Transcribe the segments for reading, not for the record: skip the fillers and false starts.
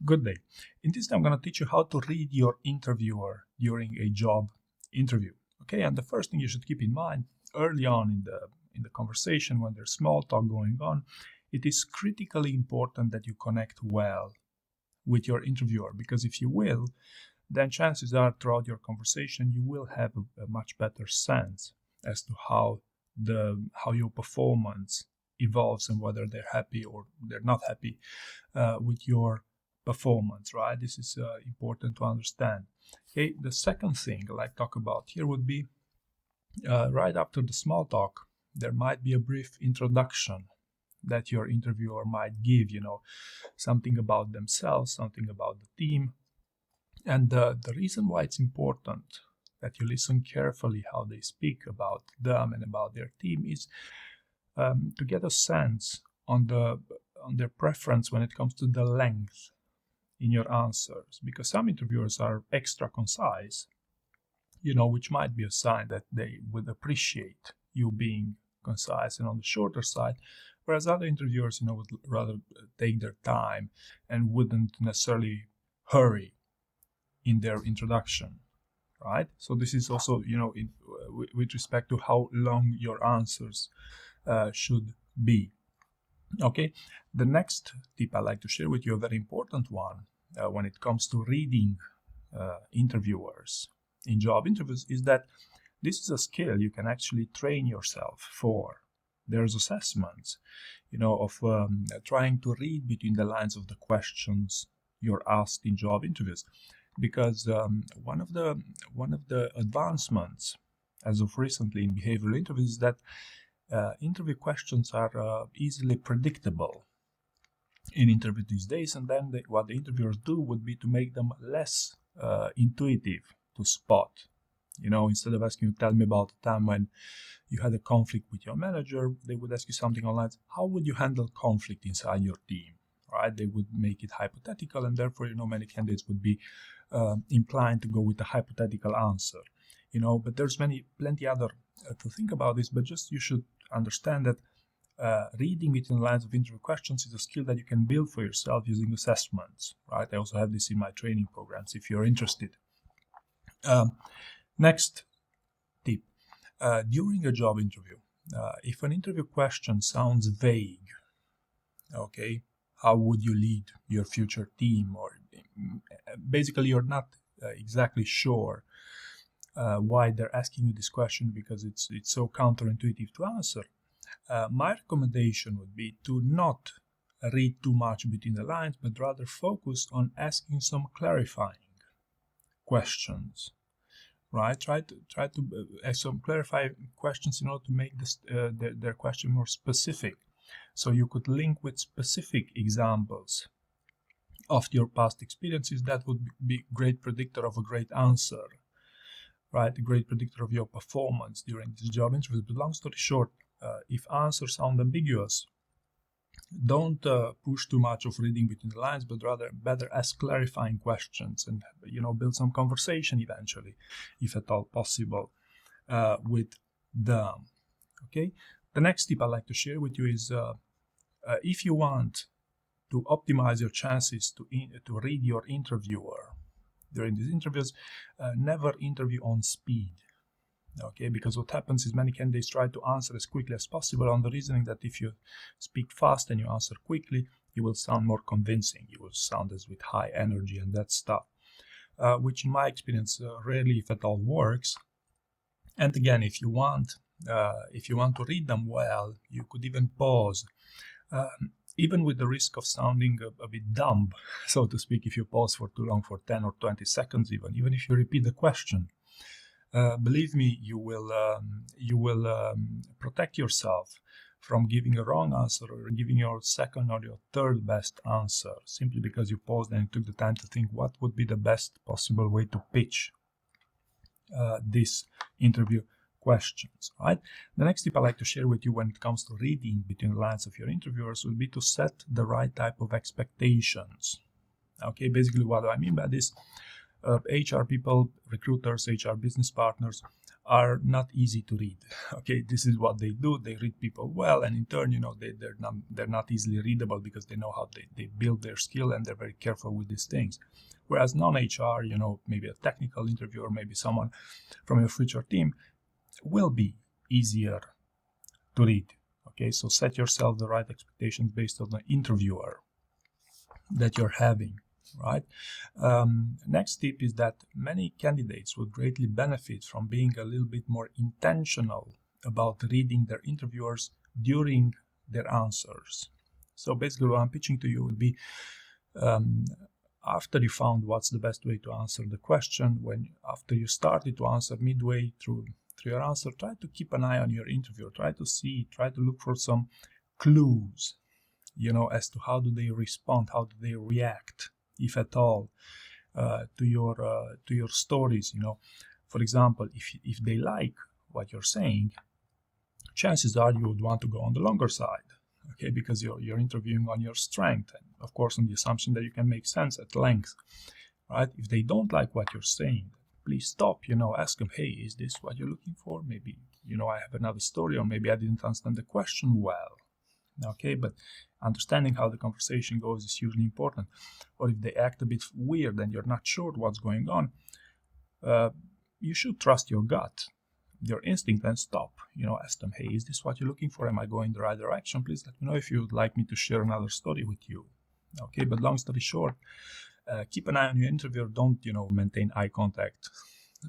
Good day. In this, I'm going to teach you how to read your interviewer during a job interview. Okay, and the first thing you should keep in mind early on in the conversation, when there's small talk going on, it is critically important that you connect well with your interviewer, because if you will, then chances are throughout your conversation you will have a much better sense as to how your performance evolves and whether they're happy or they're not happy with your performance, right? This is important to understand. Okay, the second thing I'd like to talk about here would be right after the small talk, there might be a brief introduction that your interviewer might give, something about themselves, something about the team. And the reason why it's important that you listen carefully how they speak about them and about their team is to get a sense on their preference when it comes to the length in your answers, because some interviewers are extra concise, which might be a sign that they would appreciate you being concise and on the shorter side, whereas other interviewers, would rather take their time and wouldn't necessarily hurry in their introduction, right? So this is also, with respect to how long your answers should be. Okay, the next tip I'd like to share with you, a very important one when it comes to reading interviewers in job interviews, is that this is a skill you can actually train yourself for. There's assessments, of trying to read between the lines of the questions you're asked in job interviews, because one of the advancements as of recently in behavioral interviews is that interview questions are easily predictable in interview these days, and then what the interviewers do would be to make them less intuitive to spot. Instead of asking you, tell me about the time when you had a conflict with your manager, they would ask you something online, how would you handle conflict inside your team, right? They would make it hypothetical, and therefore, many candidates would be inclined to go with a hypothetical answer, but there's plenty other to think about this, but just you should understand that reading between the lines of interview questions is a skill that you can build for yourself using assessments, right? I also have this in my training programs if you're interested. Next tip, during a job interview, if an interview question sounds vague, okay, how would you lead your future team, or basically you're not exactly sure why they're asking you this question because it's so counterintuitive to answer, my recommendation would be to not read too much between the lines, but rather focus on asking some clarifying questions, right? Try to ask some clarifying questions in order to make this their question more specific. So you could link with specific examples of your past experiences. That would be a great predictor of a great answer, right? A great predictor of your performance during this job interview. But long story short, if answers sound ambiguous, don't push too much of reading between the lines, but rather better ask clarifying questions and build some conversation eventually, if at all possible, with them. Okay. The next tip I'd like to share with you is if you want to optimize your chances to read your interviewer during these interviews, never interview on speed. Okay, because what happens is many candidates try to answer as quickly as possible on the reasoning that if you speak fast and you answer quickly, you will sound more convincing. You will sound as with high energy and that stuff, which in my experience rarely, if at all, works. And again, if you want to read them well, you could even pause, even with the risk of sounding a bit dumb, so to speak. If you pause for too long, for 10 or 20 seconds, even if you repeat the question. Believe me, you will protect yourself from giving a wrong answer or giving your second or your third best answer, simply because you paused and took the time to think what would be the best possible way to pitch this interview questions, right? The next tip I'd like to share with you when it comes to reading between the lines of your interviewers would be to set the right type of expectations. Okay, basically what do I mean by this? HR people, recruiters, HR business partners are not easy to read. Okay, this is what they do. They read people well, and in turn, they're not easily readable because they know how they build their skill, and they're very careful with these things. Whereas non-HR, maybe a technical interviewer, maybe someone from your future team, will be easier to read. Okay, so set yourself the right expectations based on the interviewer that you're having. Right. Next tip is that many candidates would greatly benefit from being a little bit more intentional about reading their interviewers during their answers. So basically, what I'm pitching to you will be, after you found what's the best way to answer the question, after you started to answer midway through your answer, try to keep an eye on your interviewer. Try to look for some clues, as to how do they respond, how do they react, if at all, to your stories. For example, if they like what you're saying, chances are you would want to go on the longer side, okay, because you're interviewing on your strength, and of course on the assumption that you can make sense at length, right? If they don't like what you're saying, please stop, ask them, hey, is this what you're looking for? Maybe, I have another story, or maybe I didn't understand the question well. Okay, but understanding how the conversation goes is hugely important. Or if they act a bit weird and you're not sure what's going on, you should trust your gut, your instinct, and stop. Ask them, hey, is this what you're looking for? Am I going the right direction? Please let me know if you would like me to share another story with you. Okay, but long story short, keep an eye on your interviewer. Don't, maintain eye contact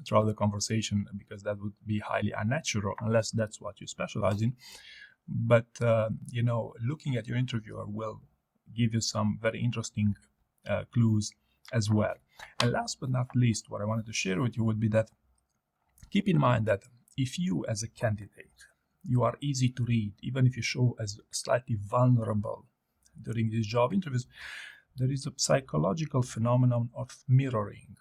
throughout the conversation, because that would be highly unnatural unless that's what you specialize in. But, looking at your interviewer will give you some very interesting clues as well. And last but not least, what I wanted to share with you would be that keep in mind that if you as a candidate, you are easy to read, even if you show as slightly vulnerable during these job interviews, there is a psychological phenomenon of mirroring.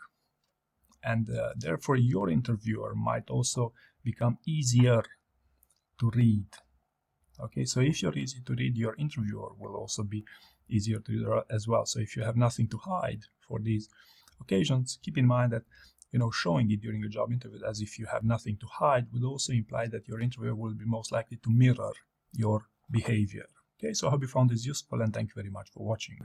And therefore, your interviewer might also become easier to read. Okay, so if you're easy to read, your interviewer will also be easier to read as well. So if you have nothing to hide for these occasions, keep in mind that, showing it during a job interview as if you have nothing to hide would also imply that your interviewer will be most likely to mirror your behavior. Okay, so I hope you found this useful, and thank you very much for watching.